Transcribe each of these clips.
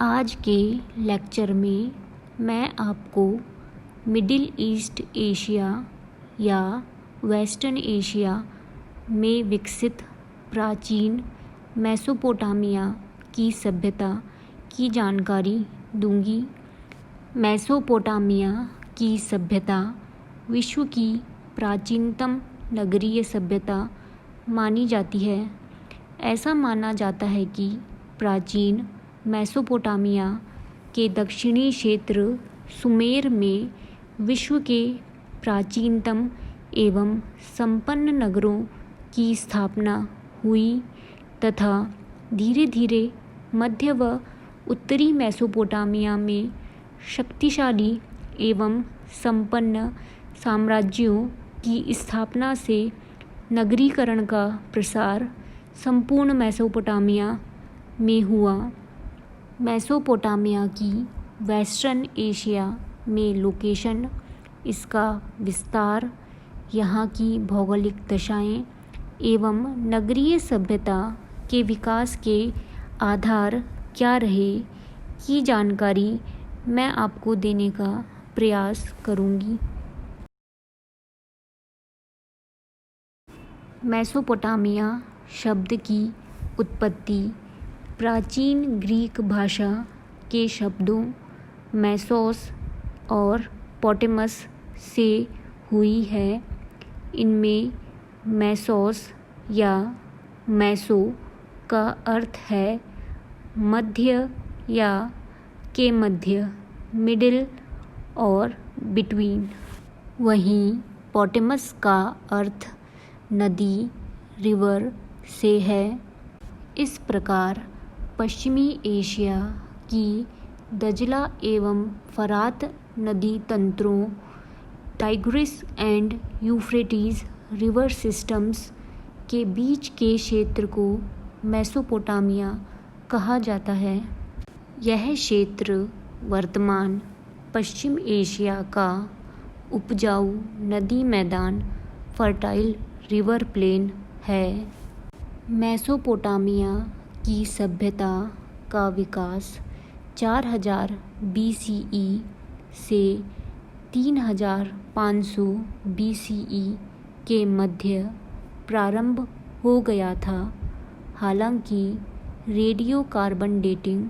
आज के लेक्चर में मैं आपको मिडिल ईस्ट एशिया या वेस्टर्न एशिया में विकसित प्राचीन मेसोपोटामिया की सभ्यता की जानकारी दूंगी। मेसोपोटामिया की सभ्यता विश्व की प्राचीनतम नगरीय सभ्यता मानी जाती है। ऐसा माना जाता है कि प्राचीन मेसोपोटामिया के दक्षिणी क्षेत्र सुमेर में विश्व के प्राचीनतम एवं संपन्न नगरों की स्थापना हुई तथा धीरे धीरे मध्य व उत्तरी मेसोपोटामिया में शक्तिशाली एवं संपन्न साम्राज्यों की स्थापना से नगरीकरण का प्रसार संपूर्ण मेसोपोटामिया में हुआ। मेसोपोटामिया की वेस्टर्न एशिया में लोकेशन, इसका विस्तार, यहाँ की भौगोलिक दशाएं एवं नगरीय सभ्यता के विकास के आधार क्या रहे की जानकारी मैं आपको देने का प्रयास करूँगी। मेसोपोटामिया शब्द की उत्पत्ति प्राचीन ग्रीक भाषा के शब्दों मेसोस और पोटेमस से हुई है। इनमें मेसोस या मेसो का अर्थ है मध्य या के मध्य, मिडिल और बिटवीन। वहीं पोटेमस का अर्थ नदी, रिवर से है। इस प्रकार पश्चिमी एशिया की दजला एवं फरात नदी तंत्रों, टाइग्रिस एंड यूफ्रेटीज रिवर सिस्टम्स के बीच के क्षेत्र को मेसोपोटामिया कहा जाता है। यह क्षेत्र वर्तमान पश्चिम एशिया का उपजाऊ नदी मैदान, फर्टाइल रिवर प्लेन है। मेसोपोटामिया की सभ्यता का विकास 4000 BCE से 3500 BCE के मध्य प्रारंभ हो गया था। हालांकि रेडियो कार्बन डेटिंग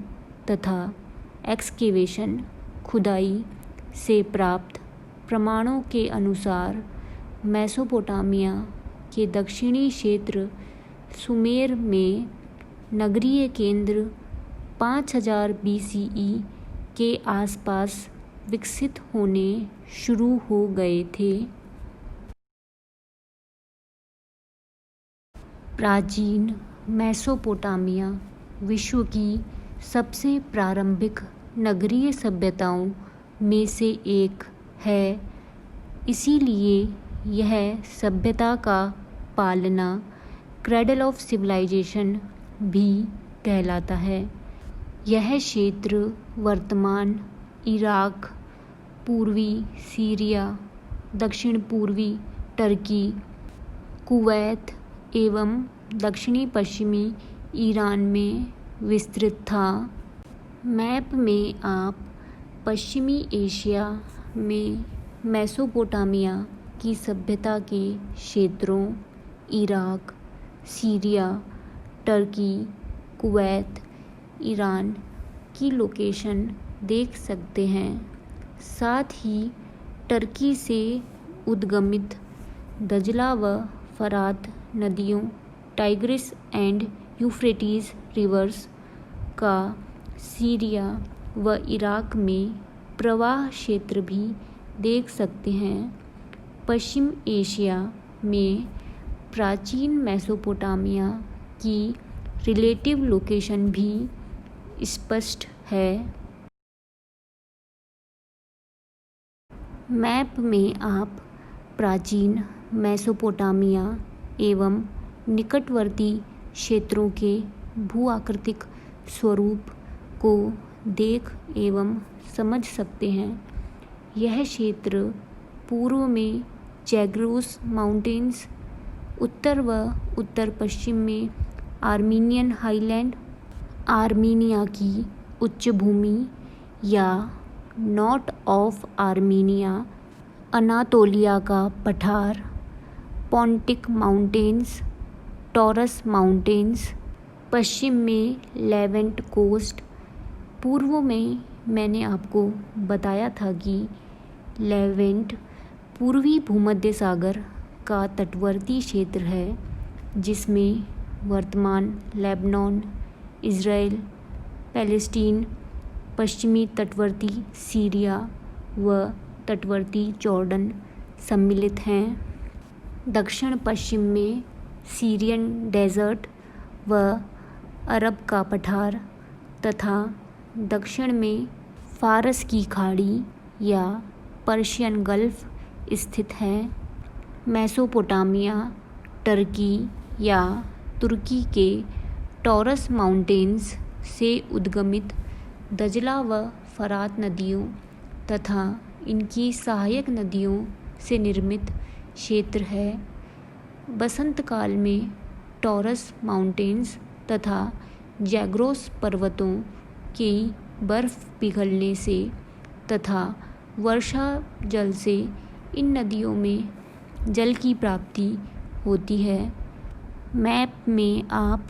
तथा एक्सकेवेशन खुदाई से प्राप्त प्रमाणों के अनुसार मेसोपोटामिया के दक्षिणी क्षेत्र सुमेर में नगरीय केंद्र 5000 BCE के आसपास विकसित होने शुरू हो गए थे। प्राचीन मेसोपोटामिया विश्व की सबसे प्रारंभिक नगरीय सभ्यताओं में से एक है। इसीलिए यह सभ्यता का पालना क्रेडल ऑफ सिविलाइजेशन भी कहलाता है। यह क्षेत्र वर्तमान इराक, पूर्वी सीरिया, दक्षिण पूर्वी टर्की, कुवैत एवं दक्षिणी पश्चिमी ईरान में विस्तृत था। मैप में आप पश्चिमी एशिया में मेसोपोटामिया की सभ्यता के क्षेत्रों Iraq, Syria, Turkey, Kuwait, Iran की लोकेशन देख सकते हैं। साथ ही टर्की से उद्गमित दजला व फरात नदियों, टाइग्रिस एंड यूफ्रेटीज रिवर्स का सीरिया व इराक में प्रवाह क्षेत्र भी देख सकते हैं। पश्चिम एशिया में प्राचीन मेसोपोटामिया की रिलेटिव लोकेशन भी स्पष्ट है। मैप में आप प्राचीन मेसोपोटामिया एवं निकटवर्ती क्षेत्रों के भूआकृतिक स्वरूप को देख एवं समझ सकते हैं। यह क्षेत्र पूर्व में जैग्रोस माउंटेन्स, उत्तर व उत्तर पश्चिम में आर्मीनियन हाईलैंड, आर्मीनिया की उच्चभूमि या नॉर्थ ऑफ आर्मीनिया, अनातोलिया का पठार, पोंटिक माउंटेन्स, टॉरस माउंटेन्स, पश्चिम में लेवेंट कोस्ट। पूर्व में मैंने आपको बताया था कि लेवेंट पूर्वी भूमध्य सागर का तटवर्ती क्षेत्र है, जिसमें वर्तमान लेबनान, इज़राइल, पैलेस्टीन, पश्चिमी तटवर्ती सीरिया व तटवर्ती जॉर्डन सम्मिलित हैं। दक्षिण पश्चिम में सीरियन डेजर्ट व अरब का पठार तथा दक्षिण में फारस की खाड़ी या पर्शियन गल्फ स्थित है। मेसोपोटामिया टर्की या तुर्की के टॉरस माउंटेन्स से उद्गमित दजला व फरात नदियों तथा इनकी सहायक नदियों से निर्मित क्षेत्र है। बसंत काल में टॉरस माउंटेन्स तथा जैग्रोस पर्वतों की बर्फ़ पिघलने से तथा वर्षा जल से इन नदियों में जल की प्राप्ति होती है। मैप में आप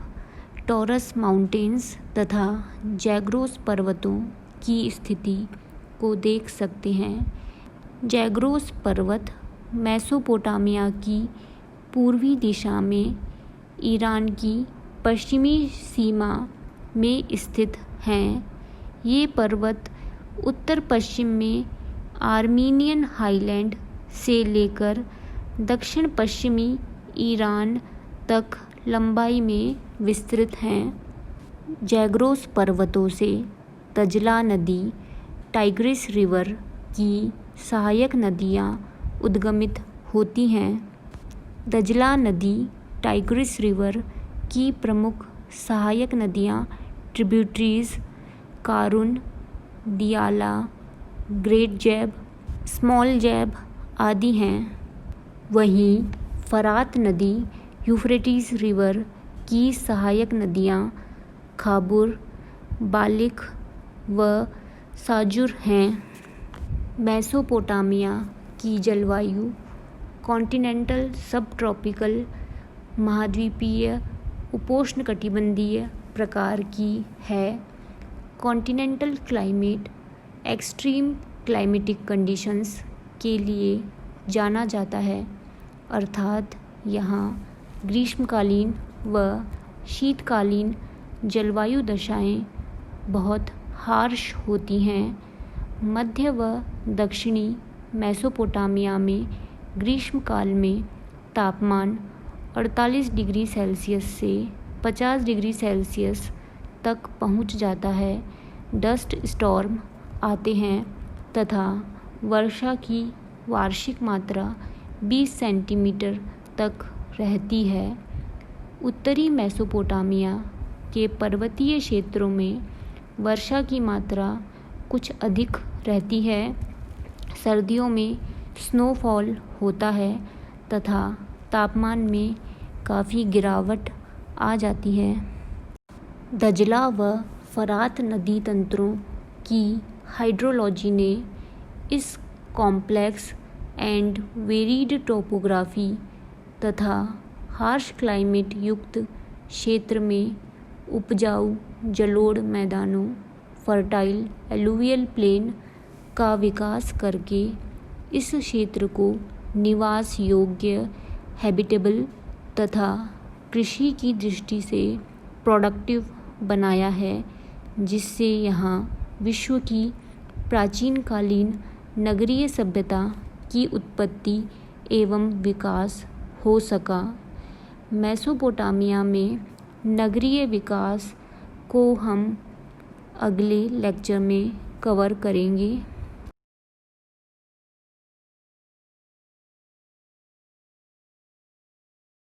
टॉरस माउंटेन्स तथा जैग्रोस पर्वतों की स्थिति को देख सकते हैं। जैग्रोस पर्वत मेसोपोटामिया की पूर्वी दिशा में ईरान की पश्चिमी सीमा में स्थित हैं। ये पर्वत उत्तर पश्चिम में आर्मीनियन हाईलैंड से लेकर दक्षिण पश्चिमी ईरान तक लंबाई में विस्तृत हैं। जैग्रोस पर्वतों से दजला नदी, टाइग्रिस रिवर की सहायक नदियाँ उद्गमित होती हैं। दजला नदी, टाइग्रिस रिवर की प्रमुख सहायक नदियाँ ट्रिब्यूटरीज कारून, दियाला, ग्रेट जैब, स्मॉल जैब आदि हैं। वहीं फरात नदी, यूफ्रेटिस रिवर की सहायक नदियाँ खाबुर, बालिक व साजुर हैं। मेसोपोटामिया की जलवायु कॉन्टिनेंटल सब ट्रॉपिकल महाद्वीपीय उपोष्णकटिबंधीय प्रकार की है। Continental climate extreme climatic conditions के लिए जाना जाता है, अर्थात यहाँ ग्रीष्मकालीन व शीतकालीन जलवायु दशाएं बहुत हार्श होती हैं। मध्य व दक्षिणी मेसोपोटामिया में ग्रीष्मकाल में तापमान 48 डिग्री सेल्सियस से 50 डिग्री सेल्सियस तक पहुंच जाता है। डस्ट स्टॉर्म आते हैं तथा वर्षा की वार्षिक मात्रा 20 सेंटीमीटर तक रहती है। उत्तरी मेसोपोटामिया के पर्वतीय क्षेत्रों में वर्षा की मात्रा कुछ अधिक रहती है। सर्दियों में स्नोफॉल होता है तथा तापमान में काफ़ी गिरावट आ जाती है। दजला व फरात नदी तंत्रों की हाइड्रोलॉजी ने इस कॉम्प्लेक्स एंड वेरीड टोपोग्राफी तथा हार्श क्लाइमेट युक्त क्षेत्र में उपजाऊ जलोढ़ मैदानों, फर्टाइल एलुवियल प्लेन का विकास करके इस क्षेत्र को निवास योग्य, हैबिटेबल तथा कृषि की दृष्टि से प्रोडक्टिव बनाया है, जिससे यहाँ विश्व की प्राचीनकालीन नगरीय सभ्यता की उत्पत्ति एवं विकास हो सका। मेसोपोटामिया में नगरीय विकास को हम अगले लेक्चर में कवर करेंगे।